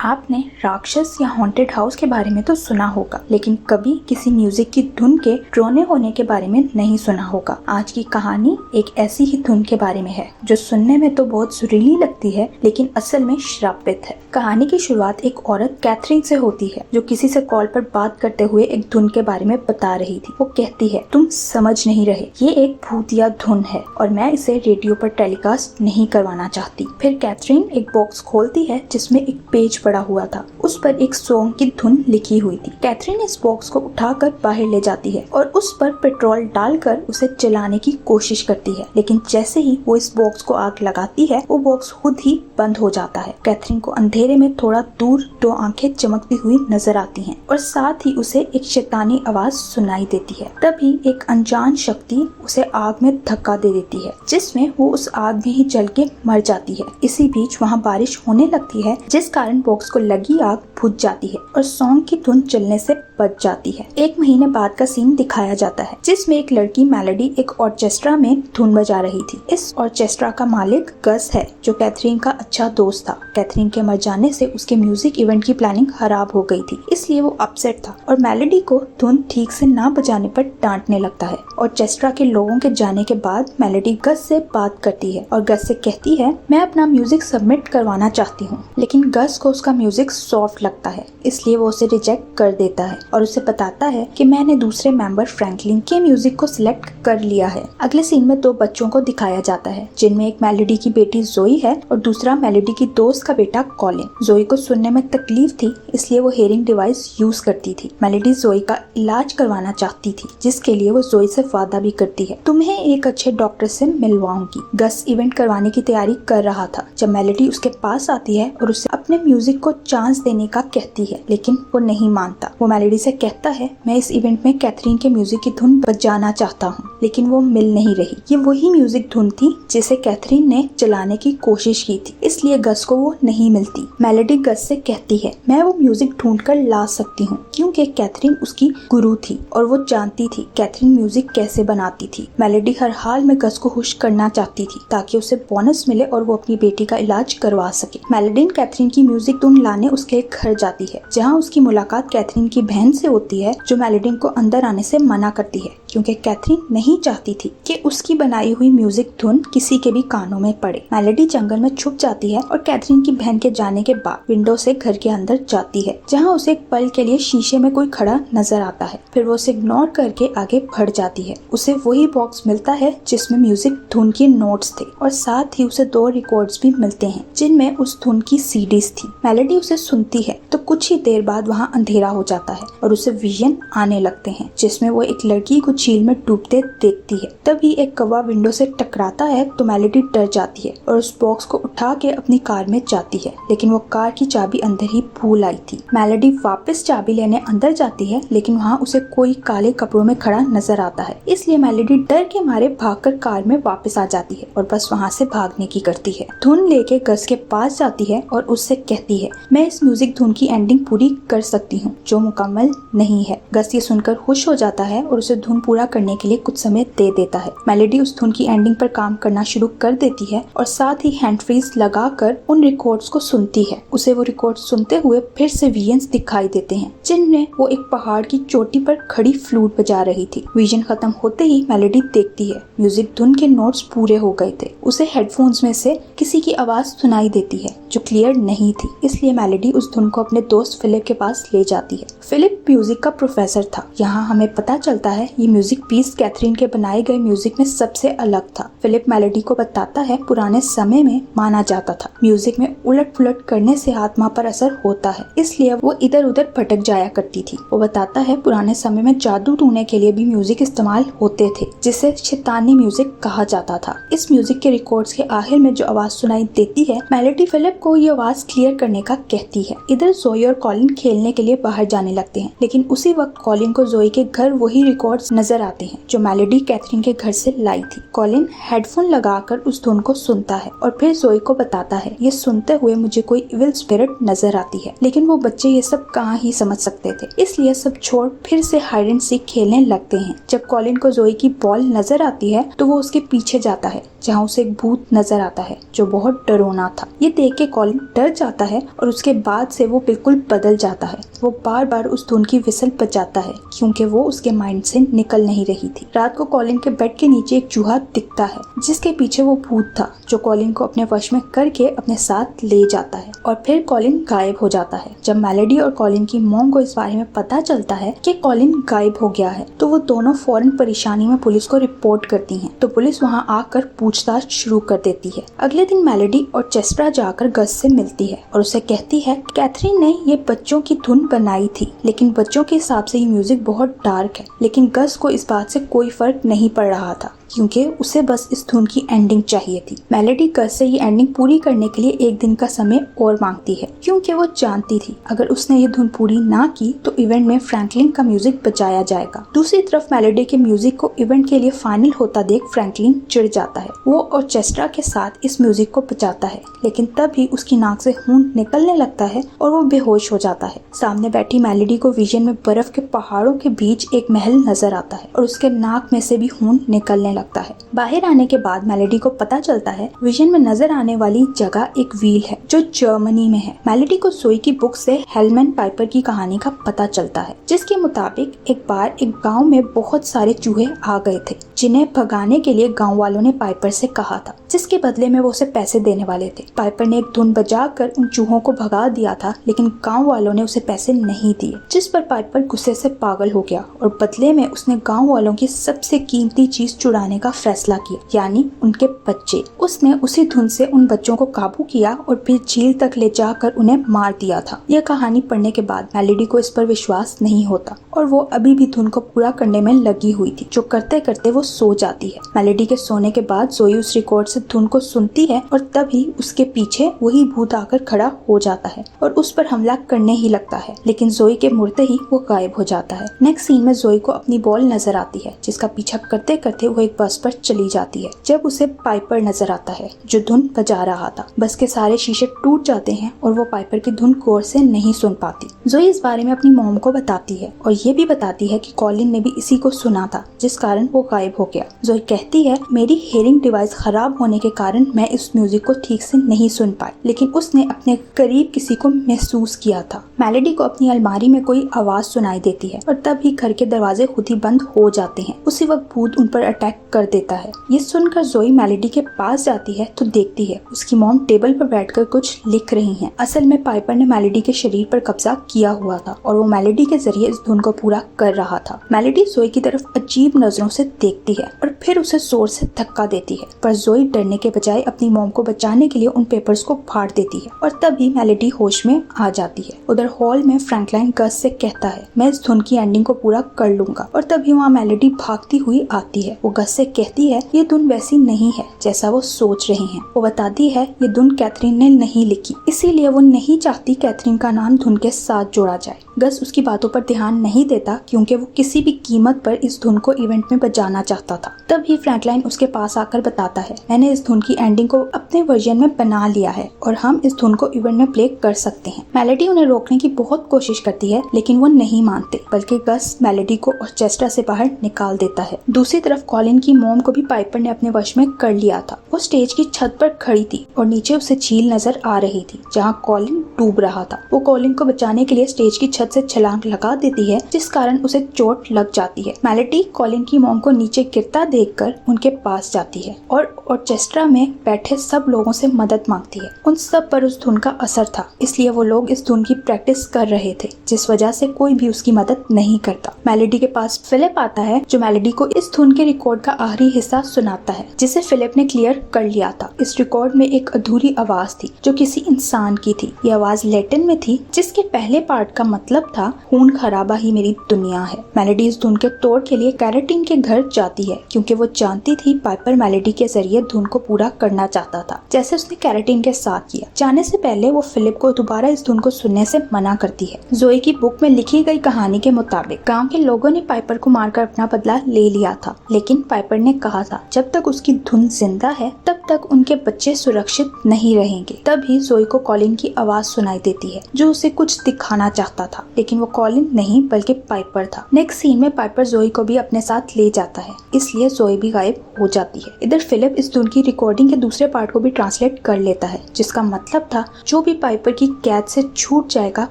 आपने राक्षस या हॉन्टेड हाउस के बारे में तो सुना होगा, लेकिन कभी किसी म्यूजिक की धुन के ड्रोने होने के बारे में नहीं सुना होगा। आज की कहानी एक ऐसी ही धुन के बारे में है जो सुनने में तो बहुत सुरीली लगती है, लेकिन असल में श्रापित है। कहानी की शुरुआत एक औरत कैथरीन से होती है, जो किसी से कॉल पर बात करते हुए एक धुन के बारे में बता रही थी। वो कहती है, तुम समझ नहीं रहे, ये एक भूतिया धुन है और मैं इसे रेडियो पर टेलीकास्ट नहीं करवाना चाहती। फिर कैथरीन एक बॉक्स खोलती है जिसमें एक पेज पड़ा हुआ था। उस पर एक सॉन्ग की धुन लिखी हुई थी। कैथरीन इस बॉक्स को उठाकर बाहर ले जाती है और उस पर पेट्रोल डालकर उसे जलाने की कोशिश करती है, लेकिन जैसे ही वो इस बॉक्स को आग लगाती है, वो बॉक्स खुद ही बंद हो जाता है। कैथरीन को अंधेरे में थोड़ा दूर दो आंखें चमकती हुई नजर आती हैं और साथ ही उसे एक शैतानी आवाज सुनाई देती है। तभी एक अनजान शक्ति उसे आग में धक्का दे देती है, जिसमें वो उस आग में ही जल के मर जाती है। इसी बीच वहाँ बारिश होने लगती है, जिस कारण बॉक्स को लगी आग बुझ जाती है और सॉन्ग की धुन चलने से बच जाती है। एक महीने बाद का सीन दिखाया जाता है, जिसमें एक लड़की मेलोडी एक ऑर्केस्ट्रा में धुन बजा रही थी। इस ऑर्केस्ट्रा का मालिक गस है, जो कैथरीन का अच्छा दोस्त था। कैथरीन के मर जाने से उसके म्यूजिक इवेंट की प्लानिंग खराब हो गई थी, इसलिए वो अपसेट था और मेलोडी को धुन ठीक से ना बजाने पर डांटने लगता है। ऑर्केस्ट्रा के लोगों के जाने के बाद मेलोडी गस से बात करती है और गस से कहती है, मैं अपना म्यूजिक सबमिट करवाना चाहती हूँ, लेकिन गस को उसका म्यूजिक सॉफ्ट लगता है, इसलिए वो उसे रिजेक्ट कर देता है और उसे बताता है कि मैंने दूसरे मेंबर फ्रैंकलिन के म्यूजिक को सिलेक्ट कर लिया है। अगले सीन में दो बच्चों को दिखाया जाता है, जिनमें एक मेलोडी की बेटी जोई है और दूसरा मेलोडी की दोस्त का बेटा कॉलिन। जोई को सुनने में तकलीफ थी, इसलिए वो हेयरिंग डिवाइस यूज करती थी। मेलोडी जोई का इलाज करवाना चाहती थी, जिसके लिए वो जोई से वादा भी करती है, तुम्हें एक अच्छे डॉक्टर से मिलवाऊंगी। गस इवेंट करवाने की तैयारी कर रहा था जब मेलोडी उसके पास आती है और उसे अपने म्यूजिक को चांस देने का कहती है, लेकिन वो नहीं मानता। वो मेलोडी से कहता है, मैं इस इवेंट में कैथरीन के म्यूजिक की धुन बजाना चाहता हूँ, लेकिन वो मिल नहीं रही। ये वही म्यूजिक धुन थी जिसे कैथरीन ने चलाने की कोशिश की थी, इसलिए गस को वो नहीं मिलती। मेलोडी गस से कहती है, मैं वो म्यूजिक ढूंढ कर ला सकती हूँ, क्योंकि कैथरीन उसकी गुरु थी और वो जानती थी कैथरीन म्यूजिक कैसे बनाती थी। मेलोडी हर हाल में गस को खुश करना चाहती थी, ताकि उसे बोनस मिले और वो अपनी बेटी का इलाज करवा सके। मेलोडी कैथरीन की म्यूजिक धुन लाने उसके घर जाती है, जहाँ उसकी मुलाकात कैथरीन की बहन से होती है, जो मेलोडी को अंदर आने से मना करती है, क्योंकि कैथरीन नहीं चाहती थी कि उसकी बनाई हुई म्यूजिक धुन किसी के भी कानों में पड़े। मेलोडी जंगल में छुप जाती है और कैथरीन की बहन के जाने के बाद विंडो से घर के अंदर जाती है, जहाँ उसे एक पल के लिए शीशे में कोई खड़ा नजर आता है। फिर वो उसे इग्नोर करके आगे बढ़ जाती है। उसे वही बॉक्स मिलता है जिसमें म्यूजिक धुन की नोट्स थे और साथ ही उसे 2 रिकॉर्ड्स भी मिलते हैं, जिनमें उस धुन की सीडीज थी। मेलोडी उसे सुनती है तो कुछ ही देर बाद वहाँ अंधेरा हो जाता है और उसे विजन आने लगते हैं, जिसमें वो एक लड़की को झील में डूबते देखती है। तभी एक कौवा विंडो से टकराता है तो मेलोडी डर जाती है और उस बॉक्स को उठा के अपनी कार में जाती है, लेकिन वो कार की चाबी अंदर ही भूल आई थी। मेलोडी वापस चाबी लेने अंदर जाती है, लेकिन वहाँ उसे कोई काले कपड़ों में खड़ा नजर आता है, इसलिए मेलोडी डर के मारे भागकर कार में वापस आ जाती है और बस वहाँ से भागने की करती है। धुन लेके गस के पास जाती है और उससे कहती है, मैं इस म्यूजिक धुन की एंडिंग पूरी कर सकती हूँ, जो मुकम्मल नहीं है। गस ये सुनकर खुश हो जाता है और उसे धुन पूरा करने के लिए कुछ समय दे देता है। मेलोडी उस धुन की एंडिंग पर काम करना शुरू कर देती है और साथ ही हैंड फ्रीज लगाकर उन रिकॉर्ड्स को सुनती है। उसे वो रिकॉर्ड सुनते हुए फिर से विजन्स दिखाई देते हैं, जिनमें वो एक पहाड़ की चोटी पर खड़ी फ्लूट बजा रही थी। विजन खत्म होते ही मेलोडी देखती है म्यूजिक धुन के नोट्स पूरे हो गए थे। उसे हेडफोन्स में से किसी की आवाज सुनाई देती है जो क्लियर नहीं थी, इसलिए मेलोडी उस धुन को अपने दोस्त फिलिप के पास ले जाती है। फिलिप म्यूजिक का प्रोफेसर था। यहाँ हमें पता चलता है ये म्यूजिक पीस कैथरीन के बनाए गए म्यूजिक में सबसे अलग था। फिलिप मेलोडी को बताता है, पुराने समय में माना जाता था म्यूजिक में उलट पुलट करने से आत्मा पर असर होता है, इसलिए वो इधर उधर भटक जाया करती थी। वो बताता है पुराने समय में जादू टूने के लिए भी म्यूजिक इस्तेमाल होते थे, जिसे शैतानी म्यूजिक कहा जाता था। इस म्यूजिक के रिकॉर्ड्स के आखिर में जो आवाज सुनाई देती है, मेलोडी फिलिप को ये आवाज क्लियर करने का कहती है। इधर जोई और कॉलिन खेलने के लिए बाहर जाने लगते हैं, लेकिन उसी वक्त कॉलिन को जोई के घर वही रिकॉर्ड्स नजर आते हैं जो मेलोडी कैथरीन के घर से लाई थी। कॉलिन हेडफोन लगाकर उस धुन को सुनता है और फिर जोई को बताता है, ये सुनते हुए मुझे कोई इविल स्पिरिट नजर आती है, लेकिन वो बच्चे ये सब कहाँ ही समझ सकते थे, इसलिए सब छोड़ फिर से हाइड एंड सीक खेलने लगते हैं। जब कॉलिन को जोई की बॉल नजर आती है तो वो उसके पीछे जाता है, जहाँ उसे एक भूत नजर आता है जो बहुत डरावना था। ये देख के कॉलिन डर जाता है और उसके बाद से वो बिल्कुल बदल जाता है। वो बार बार उस धुन की विसल बजाता है क्योंकि वो उसके माइंड से निकल नहीं रही थी। रात को कॉलिन के बेड के नीचे एक चूहा दिखता है जिसके पीछे वो भूत था जो कॉलिन को अपने वश में करके अपने साथ ले जाता है और फिर कॉलिन गायब हो जाता है। जब मेलोडी और कॉलिन की मॉम को इस बारे में पता चलता है कि कॉलिन गायब हो गया है तो वो दोनों फौरन परेशानी में पुलिस को रिपोर्ट करती हैं। तो पुलिस वहां आकर पूछताछ शुरू कर देती है। अगले दिन मेलोडी और चेस्ट्रा जाकर गस से मिलती है और उसे कहती है कैथरीन ने ये बच्चों की धुन बनाई थी, लेकिन बच्चों के हिसाब से ये म्यूजिक बहुत डार्क है। लेकिन गस को इस बात से कोई फर्क नहीं पड़ रहा था क्योंकि उसे बस इस धुन की एंडिंग चाहिए थी। मेलोडी गस से ये एंडिंग पूरी करने के लिए एक दिन का समय और मांगती है क्योंकि वो जानती थी अगर उसने ये धुन पूरी ना की तो इवेंट में फ्रैंकलिन का म्यूजिक बजाया जाएगा। दूसरी तरफ मेलोडी के म्यूजिक को इवेंट के लिए फाइनल होता देख फ्रैंकलिन चिढ़ जाता है। वो और चेस्ट्रा के साथ इस म्यूजिक को बजाता है लेकिन तभी उसकी नाक से खून निकलने लगता है और वो बेहोश हो जाता है। सामने बैठी मेलोडी को विजन में बर्फ के पहाड़ों के बीच एक महल नजर आता है और उसके नाक में से भी खून निकलने लगता है। बाहर आने के बाद मेलोडी को पता चलता है विजन में नजर आने वाली जगह एक व्हील है जो जर्मनी में है। मेलोडी को जोई की बुक से हेलमैन पाइपर की कहानी का पता चलता है जिसके मुताबिक एक बार एक गांव में बहुत सारे चूहे आ गए थे जिन्हें भगाने के लिए गांव वालों ने पाइपर से कहा था, जिसके बदले में वो उसे पैसे देने वाले थे। पाइपर ने एक धुन बजाकर उन चूहों को भगा दिया था लेकिन गांव वालों ने उसे पैसे नहीं दिए, जिस पर पाइपर गुस्से से पागल हो गया और बदले में उसने गांव वालों की सबसे कीमती चीज चुराने का फैसला किया, यानी उनके बच्चे। उसने उसी धुन से उन बच्चों को काबू किया और फिर झील तक ले जाकर उन्हें मार दिया था। यह कहानी पढ़ने के बाद मेलोडी को इस पर विश्वास नहीं होता और वो अभी भी धुन को पूरा करने में लगी हुई थी, जो करते करते वो सो जाती है। मेलोडी के सोने के बाद जोई उस रिकॉर्ड से धुन को सुनती है और तभी उसके पीछे वही भूत आकर खड़ा हो जाता है और उस पर हमला करने ही लगता है, लेकिन जोई के मुड़ते ही वो गायब हो जाता है। नेक्स्ट सीन में जोई को अपनी बॉल नजर आती है जिसका पीछा करते करते वो एक बस पर चली जाती है। जब उसे पाइपर नजर आता है जो धुन बजा रहा था, बस के सारे शीशे टूट जाते हैं और वो पाइपर की धुन गौर से नहीं सुन पाती। जोई इस बारे में अपनी मॉम को बताती है और ये भी बताती है कि कॉलिन ने भी इसी को सुना था जिस कारण वो गायब हो गया। जोई कहती है मेरी हेयरिंग डिवाइस खराब होने के कारण मैं इस म्यूजिक को ठीक से नहीं सुन पाई, लेकिन उसने अपने करीब किसी को महसूस किया था। मेलोडी को अपनी अलमारी में कोई आवाज सुनाई देती है और तभी घर के दरवाजे खुद ही बंद हो जाते हैं। उसी वक्त भूत उन पर अटैक कर देता है। ये सुनकर जोई मेलोडी के पास जाती है तो देखती है उसकी मॉम टेबल पर बैठकर कुछ लिख रही हैं। असल में पाइपर ने मेलोडी के शरीर पर कब्जा किया हुआ था और वो मेलोडी के जरिए इस धुन को पूरा कर रहा था। मेलोडी जोई की तरफ अजीब नजरों से देखती है और फिर उसे जोर से धक्का देती है, पर जोई डरने के बजाय अपनी मॉम को बचाने के लिए उन पेपर्स को फाड़ देती है और तभी मेलोडी होश में आ जाती है। उधर हॉल में फ्रैंकलिन गस से कहता है मैं इस धुन की एंडिंग को पूरा कर लूंगा और तभी वहाँ मेलोडी भागती हुई आती है। वो गस से कहती है ये धुन वैसी नहीं है जैसा वो सोच रहे हैं। वो बताती है ये धुन कैथरीन ने नहीं लिखी, इसीलिए वो नहीं चाहती कैथरीन का नाम धुन के साथ जोड़ा जाए। गस उसकी बातों पर ध्यान नहीं देता क्योंकि वो किसी भी कीमत पर इस धुन को इवेंट में बजाना चाहता था। तभी फ्रैंकलिन उसके पास आकर बताता है मैंने इस धुन की एंडिंग को अपने वर्जन में बना लिया है और हम इस धुन को इवेंट में प्ले कर सकते हैं। मेलोडी उन्हें रोकने की बहुत कोशिश करती है लेकिन वो नहीं मानते, बल्कि गस मेलोडी को और चेस्ट्रा से बाहर निकाल देता है। दूसरी तरफ कॉलिन की मॉम को भी पाइपर ने अपने वश में कर लिया था। वो स्टेज की छत पर खड़ी थी और नीचे उसे झील नजर आ रही थी जहाँ कॉलिन डूब रहा था। वो कॉलिन को बचाने के लिए स्टेज की छत से छलांग लगा देती है जिस कारण उसे चोट लग जाती है। मेलोडी कॉलिन की मॉम को नीचे गिरता देखकर उनके पास जाती है और चेस्ट्रा में बैठे सब लोगों से मदद मांगती है। उन सब पर उस धुन का असर था, इसलिए वो लोग इस धुन की प्रैक्टिस कर रहे थे, जिस वजह से कोई भी उसकी मदद नहीं करता। मेलोडी के पास फिलिप आता है जो मेलोडी को इस धुन के रिकॉर्ड का आखिरी हिस्सा सुनाता है जिसे फिलिप ने क्लियर कर लिया था। इस रिकॉर्ड में एक अधूरी आवाज थी जो किसी इंसान की थी। ये आवाज लैटिन में थी जिसके पहले पार्ट का मतलब था खून खराबा ही मेरी दुनिया है। मेलोडी इस धुन के तोड़ के लिए कैरेटीन के घर जाती है क्योंकि वो जानती थी पाइपर मेलोडी के जरिए धुन को पूरा करना चाहता था, जैसे उसने कैरेटीन के साथ किया। जाने से पहले वो फिलिप को दोबारा इस धुन को सुनने से मना करती है। जोई की बुक में लिखी गई कहानी के मुताबिक गांव के लोगों ने पाइपर को मारकर अपना बदला ले लिया था, लेकिन पाइपर ने कहा था जब तक उसकी धुन जिंदा है तब तक उनके बच्चे सुरक्षित नहीं रहेंगे। तभी जोई को कॉलिन की आवाज सुनाई देती है जो उसे कुछ दिखाना चाहता था, लेकिन वो कॉलिन नहीं बल्कि पाइपर था। नेक्स्ट सीन में पाइपर जोई को भी अपने साथ ले जाता है, इसलिए जोई भी गायब हो जाती है। इधर फिलिप इस धुन की रिकॉर्डिंग के दूसरे पार्ट को भी ट्रांसलेट कर लेता है, जिसका मतलब था जो भी पाइपर की कैद से छूट जाएगा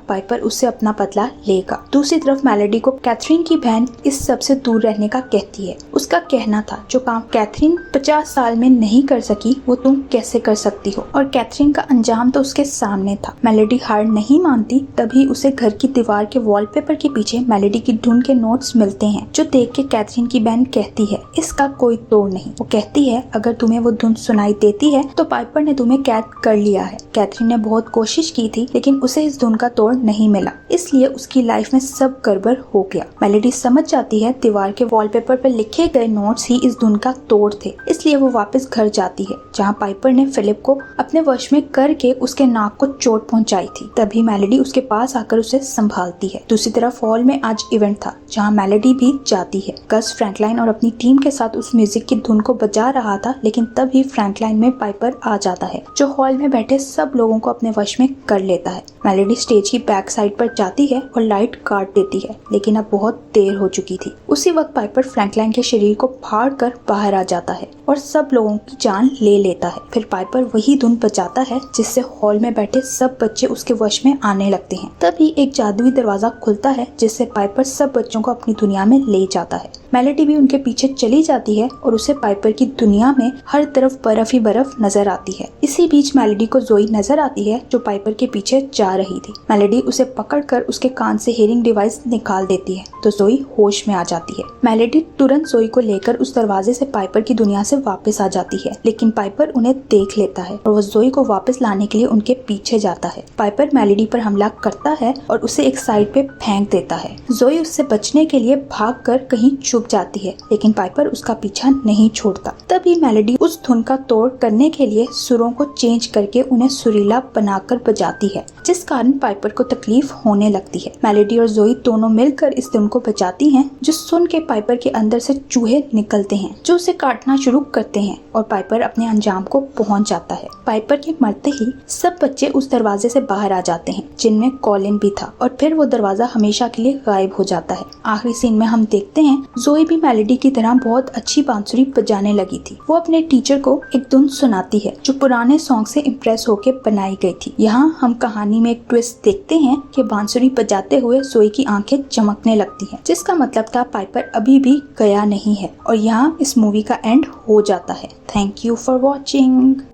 पाइपर उससे अपना बदला लेगा। दूसरी तरफ मेलोडी को कैथरीन की बहन इस सब से दूर रहने का कहती है। उसका कहना था जो काम कैथरीन 50 साल में नहीं कर सकी वो तुम कैसे कर सकती हो, और कैथरीन का अंजाम तो उसके सामने था। मेलोडी हार नहीं मानती, तभी उसे घर की दीवार के वॉलपेपर के पीछे मेलोडी की धुन के नोट्स मिलते हैं, जो देख के कैथरीन की बहन कहती है इसका कोई तोड़ नहीं। वो कहती है अगर तुम्हें वो धुन सुनाई देती है तो पाइपर ने तुम्हें कैद कर लिया है। कैथरीन ने बहुत कोशिश की थी लेकिन उसे इस धुन का तोड़ नहीं मिला, इसलिए उसकी लाइफ में सब गड़बड़ हो गया। मेलोडी समझ जाती है दीवार के वॉलपेपर पर लिखे गए नोट्स ही इस धुन का तोड़ थे, इसलिए वो वापस घर जाती है जहाँ पाइपर ने फिलिप को अपने वश में करके उसके नाक को चोट पहुंचाई थी। तभी मेलोडी उसके पास आकर उसे संभालती है। दूसरी तरफ हॉल में आज इवेंट था जहाँ मेलोडी भी जाती है। गस फ्रैंकलाइन और अपनी टीम के साथ उस म्यूजिक की धुन को बजा रहा था, लेकिन तभी फ्रैंकलाइन में पाइपर आ जाता है जो हॉल में बैठे सब लोगों को अपने वश में कर लेता है। मेलोडी स्टेज की बैक साइड पर जाती है और लाइट काट देती है, लेकिन अब बहुत देर हो चुकी थी। उसी वक्त पाइपर फ्रैंकलाइन के शरीर को फाड़ कर बाहर आ जाता है और सब लोगों की जान ले लेता है। फिर पाइपर वही धुन बजाता है जिससे हॉल में बैठे सब बच्चे उसके वश में आने लगते हैं। तभी एक जादुई दरवाजा खुलता है जिससे पाइपर सब बच्चों को अपनी दुनिया में ले जाता है। मेलोडी भी उनके पीछे चली जाती है और उसे पाइपर की दुनिया में हर तरफ बर्फ ही बर्फ नजर आती है। इसी बीच मेलोडी को जोई नजर आती है जो पाइपर के पीछे जा रही थी। मेलोडी उसे पकड़कर उसके कान से हियरिंग डिवाइस निकाल देती है तो जोई होश में आ जाती है। मेलोडी तुरंत जोई को लेकर उस दरवाजे से पाइपर की दुनिया से वापस आ जाती है, लेकिन पाइपर उन्हें देख लेता है और वो जोई को वापस लाने के लिए उनके पीछे जाता है। पाइपर मेलोडी पर हमला करता है और उसे एक साइड पे फेंक देता है। जोई उससे बचने के लिए भागकर कहीं छुप जाती है, लेकिन पाइपर उसका पीछा नहीं छोड़ता। तभी मेलोडी उस धुन का तोड़ करने के लिए सुरों को चेंज करके उन्हें सुरीला बनाकर बजाती है, जिस कारण पाइपर को तकलीफ होने लगती है। मेलोडी और जोई दोनों मिलकर इस धुन को बजाती हैं, जो सुन के पाइपर के अंदर से चूहे निकलते हैं जो उसे काटना शुरू करते हैं और पाइपर अपने अंजाम को पहुंच जाता है। पाइपर के मरते ही सब बच्चे उस दरवाजे से बाहर आ जाते हैं, जिनमें कॉलिन भी था, और फिर वो दरवाजा हमेशा के लिए गायब हो जाता है। आखिरी सीन में हम देखते हैं जोई भी मेलोडी की तरह बहुत अच्छी बांसुरी बजाने लगी थी। वो अपने टीचर को एक धुन सुनाती है जो पुराने सॉन्ग से इम्प्रेस होकर बनाई गई थी। यहाँ हम कहानी में एक ट्विस्ट देखते हैं कि बांसुरी बजाते हुए जोई की आंखें चमकने लगती हैं, जिसका मतलब था पाइपर अभी भी गया नहीं है। और यहाँ इस मूवी का एंड हो जाता है। Thank you for watching.